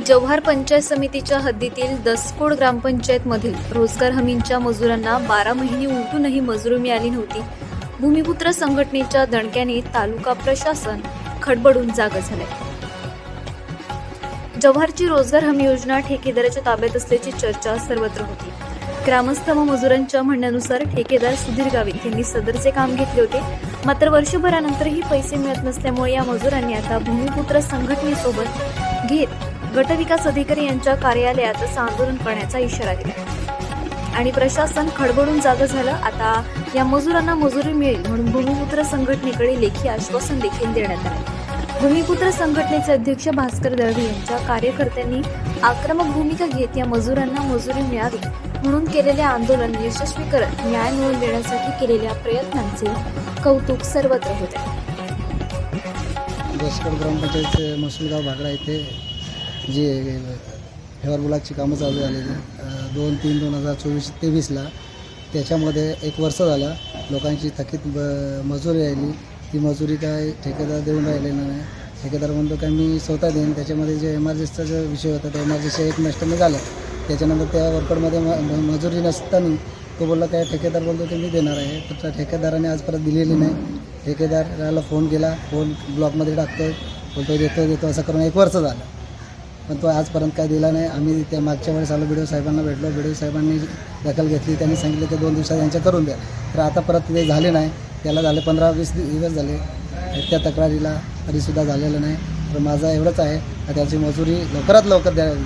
जव्हार पंचायत समितीच्या हद्दीतील दसकोड ग्रामपंचायतमधील रोजगार हमींच्या मजुरांना 12 महिने उलटूनही मजुरी मिळाली नव्हती. भूमिपुत्र संघटनेच्या दणक्याने तालुका प्रशासन खडबडून जागं झालंय. जव्हारची रोजगार हमी योजना ठेकेदाराच्या ताब्यात असल्याची चर्चा सर्वत्र होती. ग्रामस्थ व मजुरांच्या म्हणण्यानुसार ठेकेदार सुधीर गावित यांनी सदरचे काम घेतले होते. मात्र वर्षभरानंतरही पैसे मिळत नसल्यामुळे या मजुरांनी आता भूमिपुत्र संघटनेसोबत घेत गटविकास अधिकारी यांच्या कार्यालयातच आंदोलन करण्याचा इशारा दिला आणि प्रशासन खडबडून जागं झालं. आता या मजुरांना मजुरी मिळेल म्हणून भूमिपुत्र संघटनेकडे लेखी आश्वासन देखील देण्यात आले. भूमिपुत्र संघटनेचे अध्यक्ष भास्कर दळवी यांच्या कार्यकर्त्यांनी आक्रमक भूमिका घेत या मजुरांना मजुरी मिळावी म्हणून केलेले आंदोलन यशस्वी करत न्याय मिळवून देण्यासाठी केलेल्या प्रयत्नांचे कौतुक सर्वत्र होते. दसकोड ग्रामपंचायतचे मसूलगाव भागडा येथे जे फेवर ब्लॉकची कामं चालू झालेली 2/3/2024 त्याच्यामध्ये 1 वर्ष झालं. लोकांची थकीत मजुरी राहिली. ती मजुरी काय ठेकेदार देऊन राहिलेला नाही. ठेकेदार म्हणतो काय मी स्वतः देईन. त्याच्यामध्ये जे एमआरजेसचा जो विषय होता त्या एमआरजेसचा 1 नष्टने झालं. त्याच्यानंतर त्या वर्करमध्ये मजुरी नसताना तो बोलला काय ठेकेदार बोलतो की मी देणार आहे. तर त्या ठेकेदाराने आज परत दिलेली नाही. ठेकेदाराला फोन केला. फोन ब्लॉकमध्ये टाकतोय, बोलतो देतो असं करून 1 वर्ष झालं, पण तो आजपर्यंत काय दिला नाही. आम्ही त्या मागच्या वेळेस आलो, BDO साहेबांना भेटलो. BDO साहेबांनी दखल घेतली. त्यांनी सांगितलं की 2 दिवसात यांच्या करून द्या. तर आता परत ते झाले नाही. त्याला झाले 15-20 दिवस झाले त्या तक्रारीला, तरीसुद्धा झालेलं नाही. तर माझं एवढंच आहे, त्याची मजुरी लवकरात लवकर द्यावी.